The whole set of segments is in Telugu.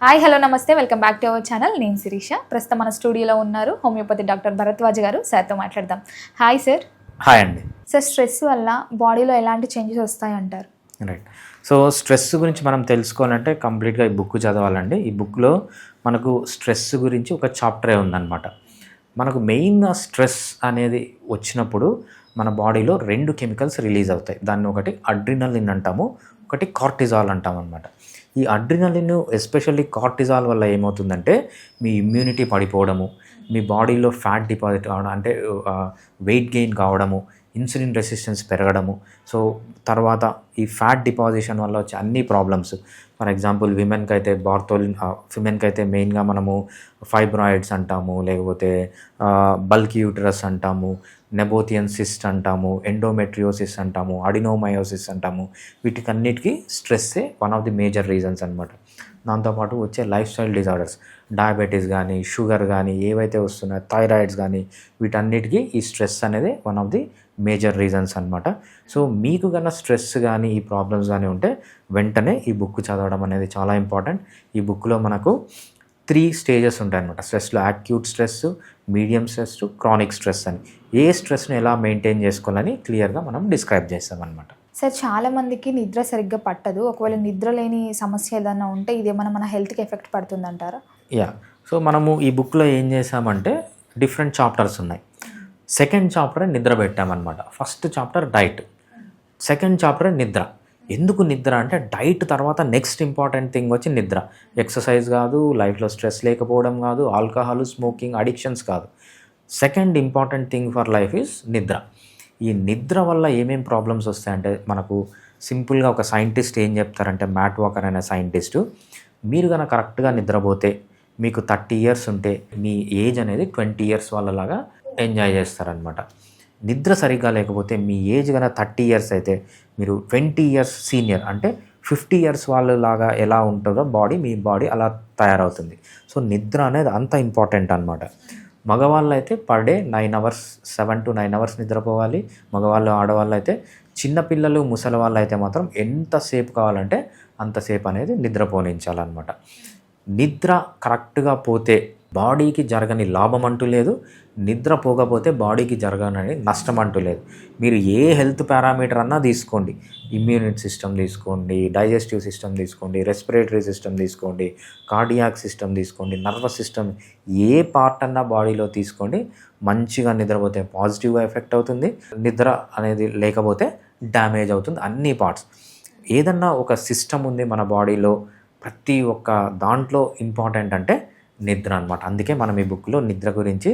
హాయ్ హలో నమస్తే, welcome back to our channel. నేను శిరీష. ప్రస్తుతం మన స్టూడియోలో ఉన్నారు హోమియోపతి డాక్టర్ భరద్వాజ్ గారు. సార్తో మాట్లాడదాం. Hi sir. హాయ్ అండి. సార్, స్ట్రెస్ వల్ల బాడీలో ఎలాంటి చేంజెస్ వస్తాయంటారు? రైట్. సో స్ట్రెస్ గురించి మనం తెలుసుకోవాలంటే కంప్లీట్గా ఈ బుక్ చదవాలండి. ఈ బుక్లో మనకు స్ట్రెస్ గురించి ఒక చాప్టరే ఉందన్నమాట. మనకు మెయిన్గా స్ట్రెస్ అనేది వచ్చినప్పుడు మన బాడీలో రెండు కెమికల్స్ రిలీజ్ అవుతాయి. దాన్ని ఒకటి అడ్రినలిన్ అంటాము, ఒకటి కార్టిజాల్ అంటాం అనమాట. ఈ అడ్రినలిన్ ఎస్పెషల్లీ కార్టిజాల్ వల్ల ఏమవుతుందంటే మీ ఇమ్యూనిటీ పడిపోవడము, మీ బాడీలో ఫ్యాట్ డిపాజిట్ కావడం, అంటే వెయిట్ గెయిన్ కావడము, ఇన్సులిన్ రెసిస్టెన్స్ పెరగడము. సో తర్వాత ఈ ఫ్యాట్ డిపాజిషన్ వల్ల వచ్చే అన్ని ప్రాబ్లమ్స్, ఫర్ ఎగ్జాంపుల్ విమెన్కి అయితే మెయిన్గా మనము ఫైబ్రాయిడ్స్ అంటాము, లేకపోతే బల్క్ యూటరస్ అంటాము, నెబోథియన్ సిస్ట్ అంటాము, ఎండోమెట్రియోసిస్ అంటాము, అడినోమయోసిస్ అంటాము. వీటికన్నిటికీ స్ట్రెస్సే one of the major reasons అనమాట. దాంతోపాటు వచ్చే లైఫ్ స్టైల్ డిజార్డర్స్, డయాబెటీస్ కానీ, షుగర్ కానీ, ఏవైతే వస్తున్నాయో థైరాయిడ్స్ కానీ, వీటన్నిటికీ ఈ స్ట్రెస్ అనేది one of the major reasons అనమాట. సో మీకు కన్నా స్ట్రెస్ కానీ ఈ ప్రాబ్లమ్స్ కానీ ఉంటే వెంటనే ఈ బుక్ చదవడం అనేది చాలా ఇంపార్టెంట్. ఈ బుక్లో మనకు 3 స్టేజెస్ ఉంటాయన్నమాట స్ట్రెస్లో: acute stress, medium stress, chronic stress అని. ఏ స్ట్రెస్ని ఎలా మెయింటైన్ చేసుకోవాలని క్లియర్గా మనం డిస్క్రైబ్ చేస్తామన్నమాట. సార్, చాలామందికి నిద్ర సరిగ్గా పట్టదు. ఒకవేళ నిద్ర లేని సమస్య ఏదైనా ఉంటే ఇదేమన్నా మన హెల్త్కి ఎఫెక్ట్ పడుతుందంటారా? సో మనము ఈ బుక్లో ఏం చేసామంటే డిఫరెంట్ చాప్టర్స్ ఉన్నాయి. సెకండ్ చాప్టర్ నిద్ర పెట్టామన్నమాట. First chapter diet, second chapter నిద్ర. ఎందుకు నిద్ర అంటే డైట్ తర్వాత నెక్స్ట్ ఇంపార్టెంట్ థింగ్ వచ్చి నిద్ర. ఎక్సర్సైజ్ కాదు, లైఫ్లో స్ట్రెస్ లేకపోవడం కాదు, ఆల్కహాల్, స్మోకింగ్, అడిక్షన్స్ కాదు. Second important thing for life is నిద్ర. ఈ నిద్ర వల్ల ఏమేం ప్రాబ్లమ్స్ వస్తాయంటే మనకు సింపుల్గా ఒక సైంటిస్ట్ ఏం చెప్తారంటే, మ్యాట్ వాకర్ అనే సైంటిస్టు, మీరు కనుక కరెక్ట్గా నిద్రపోతే మీకు 30 ఇయర్స్ ఉంటే మీ ఏజ్ అనేది 20 ఇయర్స్ వాళ్ళలాగా ఎంజాయ్ చేస్తారనమాట. నిద్ర సరిగ్గా లేకపోతే మీ ఏజ్ కనుక 30 ఇయర్స్ అయితే మీరు 20 ఇయర్స్ సీనియర్, అంటే 50 ఇయర్స్ వాళ్ళలాగా ఎలా ఉంటుందో మీ బాడీ అలా తయారవుతుంది. సో నిద్ర అనేది అంత ఇంపార్టెంట్ అనమాట. మగవాళ్ళు అయితే per day 9 hours, 7 to 9 hours నిద్రపోవాలి మగవాళ్ళు. ఆడవాళ్ళు అయితే, చిన్నపిల్లలు, ముసలి వాళ్ళు అయితే మాత్రం ఎంతసేపు కావాలంటే అంతసేపు అనేది నిద్రపోనించాలన్నమాట. నిద్ర కరెక్ట్గా పోతే బాడీకి జరగని లాభం అంటూ లేదు, నిద్ర పోకపోతే బాడీకి జరగని నష్టం అంటూ లేదు. మీరు ఏ హెల్త్ పారామీటర్ అన్నా తీసుకోండి, ఇమ్యూనిటీ సిస్టమ్ తీసుకోండి, డైజెస్టివ్ సిస్టమ్ తీసుకోండి, రెస్పిరేటరీ సిస్టమ్ తీసుకోండి, కార్డియాక్ సిస్టమ్ తీసుకోండి, నర్వస్ సిస్టమ్, ఏ పార్ట్ అన్నా బాడీలో తీసుకోండి, మంచిగా నిద్రపోతే పాజిటివ్గా ఎఫెక్ట్ అవుతుంది. నిద్ర అనేది లేకపోతే డ్యామేజ్ అవుతుంది అన్ని పార్ట్స్. ఏదన్నా ఒక సిస్టమ్ ఉంది మన బాడీలో, ప్రతి ఒక్క దాంట్లో ఇంపార్టెంట్ అంటే నిద్ర అనమాట. అందుకే మనం ఈ బుక్లో నిద్ర గురించి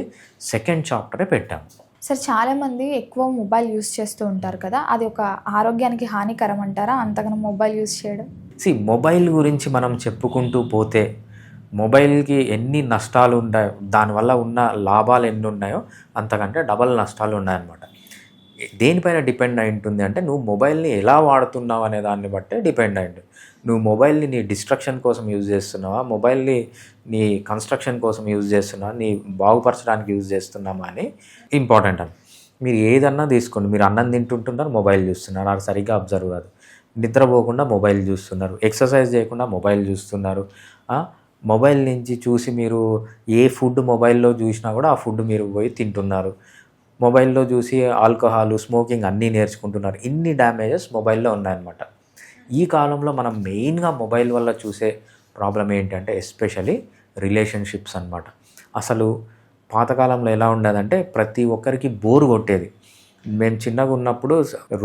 సెకండ్ చాప్టరే పెట్టాము. సార్, చాలామంది ఎక్కువ మొబైల్ యూస్ చేస్తూ ఉంటారు కదా, అది ఒక ఆరోగ్యానికి హానికరం అంటారా అంతగానో మొబైల్ యూస్ చేయడం? మొబైల్ గురించి మనం చెప్పుకుంటూ పోతే మొబైల్కి ఎన్ని నష్టాలు ఉన్నాయో, దానివల్ల ఉన్న లాభాలు ఎన్ని ఉన్నాయో అంతకంటే డబల్ నష్టాలు ఉన్నాయన్నమాట. దేనిపైన డిపెండ్ అయి ఉంటుంది అంటే, నువ్వు మొబైల్ని ఎలా వాడుతున్నావు అనే దాన్ని బట్టే డిపెండ్ అయి ఉంటుంది. నువ్వు మొబైల్ని నీ డిస్ట్రక్షన్ కోసం యూజ్ చేస్తున్నావా, మొబైల్ని నీ కన్స్ట్రక్షన్ కోసం యూజ్ చేస్తున్నావా, నీ బాగుపరచడానికి యూజ్ చేస్తున్నామా అని ఇంపార్టెంట్ అని. మీరు ఏదన్నా తీసుకోండి, మీరు అన్నం తింటుంటున్నారు, మొబైల్ చూస్తున్నారు, అది సరిగ్గా అబ్జర్వ్ కాదు. నిద్రపోకుండా మొబైల్ చూస్తున్నారు, ఎక్సర్సైజ్ చేయకుండా మొబైల్ చూస్తున్నారు. మొబైల్ నుంచి చూసి మీరు ఏ ఫుడ్ మొబైల్లో చూసినా కూడా ఆ ఫుడ్ మీరు పోయి తింటున్నారు. మొబైల్లో చూసి ఆల్కహాల్, స్మోకింగ్ అన్నీ నేర్చుకుంటున్నారు. ఇన్ని డ్యామేజెస్ మొబైల్లో ఉన్నాయన్నమాట. ఈ కాలంలో మనం మెయిన్గా మొబైల్ వల్ల చూసే ప్రాబ్లం ఏంటంటే ఎస్పెషలీ రిలేషన్షిప్స్ అనమాట. అసలు పాతకాలంలో ఎలా ఉండేదంటే ప్రతి ఒక్కరికి బోరు కొట్టేది. మేము చిన్నగా ఉన్నప్పుడు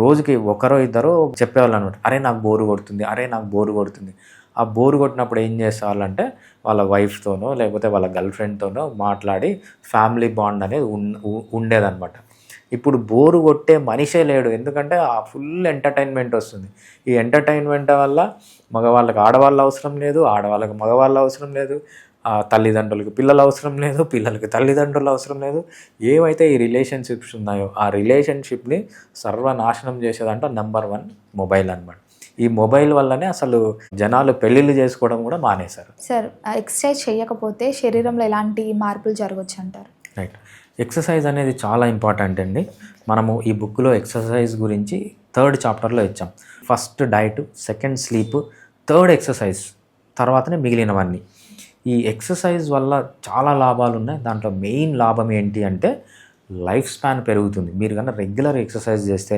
రోజుకి ఒకరో ఇద్దరో చెప్పేవాళ్ళు అనమాట, అరే నాకు బోరు కొడుతుంది, అరే నాకు బోరు కొడుతుంది. ఆ బోరు కొట్టినప్పుడు ఏం చేసేవాళ్ళంటే వాళ్ళ వైఫ్తోనో లేకపోతే వాళ్ళ గర్ల్ ఫ్రెండ్తోనో మాట్లాడి ఫ్యామిలీ బాండ్ అనేది ఉండేదన్నమాట. ఇప్పుడు బోరు కొట్టే మనిషే లేడు, ఎందుకంటే ఆ ఫుల్ ఎంటర్టైన్మెంట్ వస్తుంది. ఈ ఎంటర్టైన్మెంట్ వల్ల మగవాళ్ళకి ఆడవాళ్ళు అవసరం లేదు, ఆడవాళ్ళకి మగవాళ్ళు అవసరం లేదు, తల్లిదండ్రులకి పిల్లలు అవసరం లేదు, పిల్లలకి తల్లిదండ్రులు అవసరం లేదు. ఏవైతే ఈ రిలేషన్షిప్స్ ఉన్నాయో ఆ రిలేషన్షిప్ని సర్వనాశనం చేసేదంటే నెంబర్ 1 మొబైల్ అనమాట. ఈ మొబైల్ వల్లనే అసలు జనాలు పెళ్ళిళ్ళు చేసుకోవడం కూడా మానేశారు. సార్, ఎక్సర్సైజ్ చేయకపోతే శరీరంలో ఎలాంటి మార్పులు జరగవచ్చు అంటారు? రైట్. ఎక్సర్సైజ్ అనేది చాలా ఇంపార్టెంట్ అండి. మనము ఈ బుక్లో ఎక్సర్సైజ్ గురించి 3rd చాప్టర్లో ఇచ్చాం. First diet, second sleep, 3rd exercise. తర్వాతనే మిగిలినవన్నీ. ఈ ఎక్సర్సైజ్ వల్ల చాలా లాభాలు ఉన్నాయి. దాంట్లో మెయిన్ లాభం ఏంటి అంటే లైఫ్ స్పాన్ పెరుగుతుంది. మీరు కన్నా రెగ్యులర్ ఎక్సర్సైజ్ చేస్తే,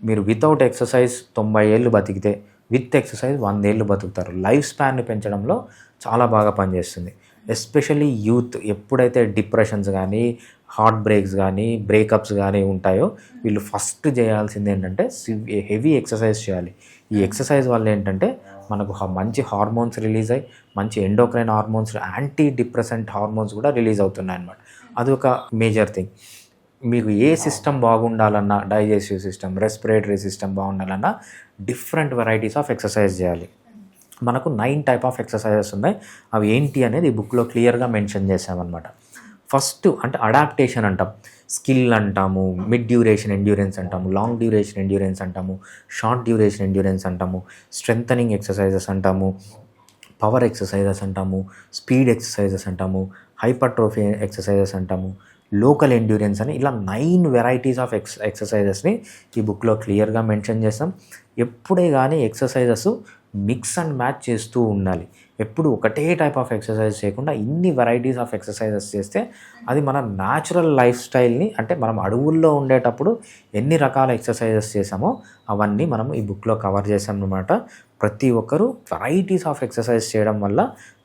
మీరు వితౌట్ ఎక్సర్సైజ్ 90 ఏళ్ళు బతికితే విత్ ఎక్సర్సైజ్ 100 ఏళ్ళు బతుకుతారు. లైఫ్ స్పాన్ని పెంచడంలో చాలా బాగా పనిచేస్తుంది. ఎస్పెషల్లీ యూత్ ఎప్పుడైతే డిప్రెషన్స్ కానీ, హార్ట్ బ్రేక్స్ కానీ, బ్రేకప్స్ కానీ ఉంటాయో, వీళ్ళు ఫస్ట్ చేయాల్సింది ఏంటంటే హెవీ ఎక్సర్సైజ్ చేయాలి. ఈ ఎక్సర్సైజ్ వల్ల ఏంటంటే మనకు మంచి హార్మోన్స్ రిలీజ్ అయ్యి, మంచి endocrine hormones, anti depressant hormones కూడా రిలీజ్ అవుతున్నాయి అన్నమాట. అది ఒక మేజర్ థింగ్. మీకు ఏ సిస్టమ్ బాగుండాలన్నా, డైజెస్టివ్ సిస్టమ్, రెస్పిరేటరీ సిస్టమ్ బాగుండాలన్నా డిఫరెంట్ వెరైటీస్ ఆఫ్ ఎక్సర్సైజ్ చేయాలి. మనకు 9 టైప్ ఆఫ్ ఎక్సర్సైజెస్ ఉన్నాయి. అవి ఏంటి అనేది ఈ బుక్లో క్లియర్గా మెన్షన్ చేసామన్నమాట. ఫస్ట్ అంటే అడాప్టేషన్ అంటాం, స్కిల్ అంటాము, మిడ్ డ్యూరేషన్ ఎండ్యూరెన్స్ అంటాము, లాంగ్ డ్యూరేషన్ ఎండ్యూరెన్స్ అంటాము, షార్ట్ డ్యూరేషన్ ఎండ్యూరెన్స్ అంటాము, స్ట్రెంథనింగ్ ఎక్సర్సైజెస్ అంటాము, పవర్ ఎక్సర్సైజెస్ అంటాము, స్పీడ్ ఎక్సర్సైజెస్ అంటాము, హైపర్ట్రోఫీ ఎక్సర్సైజెస్ అంటాము, లోకల్ ఎండ్యూరెన్స్ అని ఇలా 9 వెరైటీస్ ఆఫ్ ఎక్సర్సైజెస్ని ఈ బుక్లో క్లియర్గా మెన్షన్ చేస్తాం. ఎప్పుడే కానీ ఎక్సర్సైజెస్ మిక్స్ అండ్ మ్యాచ్ చేస్తూ ఉండాలి. ఎప్పుడు ఒకటే టైప్ ఆఫ్ ఎక్సర్సైజ్ చేయకుండా ఇన్ని వెరైటీస్ ఆఫ్ ఎక్సర్సైజెస్ చేస్తే అది మన న్యాచురల్ లైఫ్ స్టైల్ని, అంటే మనం అడవుల్లో ఉండేటప్పుడు ఎన్ని రకాల ఎక్సర్సైజెస్ చేసామో అవన్నీ మనం ఈ బుక్లో కవర్ చేసాం అన్నమాట. ప్రతి ఒక్కరూ వెరైటీస్ ఆఫ్ ఎక్సర్సైజ్ చేయడం వల్ల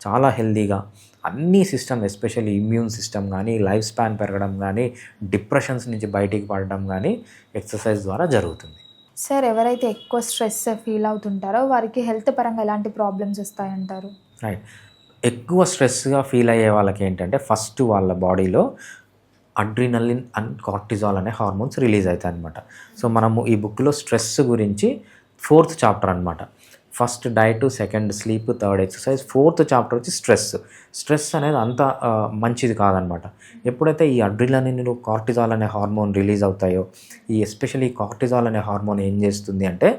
చాలా హెల్తీగా అన్ని సిస్టమ్, ఎస్పెషల్లీ ఇమ్యూన్ సిస్టమ్ కానీ, లైఫ్ స్పాన్ పెరగడం కానీ, డిప్రెషన్స్ నుంచి బయటికి పడడం కానీ ఎక్సర్సైజ్ ద్వారా జరుగుతుంది. సార్, ఎవరైతే ఎక్కువ స్ట్రెస్ ఫీల్ అవుతుంటారో వారికి హెల్త్ పరంగా ఎలాంటి ప్రాబ్లమ్స్ వస్తాయంటారు? రైట్. ఎక్కువ స్ట్రెస్గా ఫీల్ అయ్యే వాళ్ళకి ఏంటంటే ఫస్ట్ వాళ్ళ బాడీలో అడ్రినలిన్ అండ్ కార్టిజాల్ అనే హార్మోన్స్ రిలీజ్ అవుతాయి అన్నమాట. సో మనము ఈ బుక్లో స్ట్రెస్ గురించి 4th చాప్టర్ అనమాట. First diet, second sleep, third exercise, 4th chapter వచ్చి స్ట్రెస్ అనేది అంత మంచిది కాదనమాట. ఎప్పుడైతే ఈ అడ్రినలిన్లు, కార్టిజాల్ అనే హార్మోన్ రిలీజ్ అవుతాయో, ఈ ఎస్పెషల్లీ కార్టిజాల్ అనే హార్మోన్ ఏం చేస్తుంది అంటే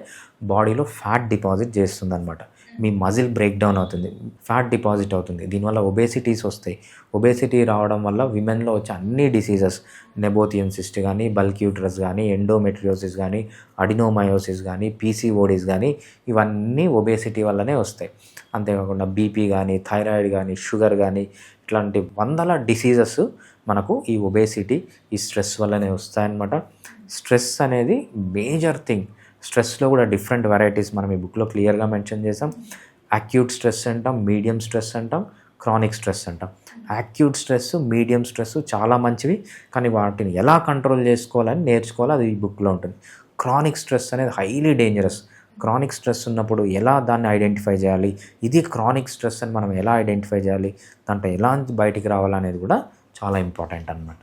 బాడీలో ఫ్యాట్ డిపాజిట్ చేస్తుంది అనమాట. మీ మజిల్ బ్రేక్ డౌన్ అవుతుంది, ఫ్యాట్ డిపాజిట్ అవుతుంది. దీనివల్ల ఒబేసిటీస్ వస్తాయి. ఒబేసిటీ రావడం వల్ల విమెన్లో వచ్చే అన్ని డిసీజెస్, నెబోథియన్ సిస్ట్ కానీ, బల్క్ యూట్రస్ కానీ, ఎండోమెట్రియోసిస్ కానీ, అడినోమయోసిస్ కానీ, పీసీఓడీస్ కానీ, ఇవన్నీ ఒబేసిటీ వల్లనే వస్తాయి. అంతేకాకుండా బీపీ కానీ, థైరాయిడ్ కానీ, షుగర్ కానీ, ఇట్లాంటి వందల డిసీజెస్ మనకు ఈ ఒబేసిటీ, ఈ స్ట్రెస్ వల్లనే వస్తాయన్నమాట. స్ట్రెస్ అనేది మేజర్ థింగ్. స్ట్రెస్లో కూడా డిఫరెంట్ వెరైటీస్ మనం ఈ బుక్లో క్లియర్గా మెన్షన్ చేసాం. అక్యూట్ స్ట్రెస్ అంటాం, మీడియం స్ట్రెస్ అంటాం, క్రానిక్ స్ట్రెస్ అంటాం. అక్యూట్ స్ట్రెస్, మీడియం స్ట్రెస్ చాలా మంచివి, కానీ వాటిని ఎలా కంట్రోల్ చేసుకోవాలని నేర్చుకోవాలి, అది ఈ బుక్లో ఉంటుంది. క్రానిక్ స్ట్రెస్ అనేది హైలీ డేంజరస్. క్రానిక్ స్ట్రెస్ ఉన్నప్పుడు ఎలా దాన్ని ఐడెంటిఫై చేయాలి, ఇది క్రానిక్ స్ట్రెస్ అని మనం ఎలా ఐడెంటిఫై చేయాలి, దాంట్లో ఎలా బయటికి రావాలనేది కూడా చాలా ఇంపార్టెంట్ అన్నమాట.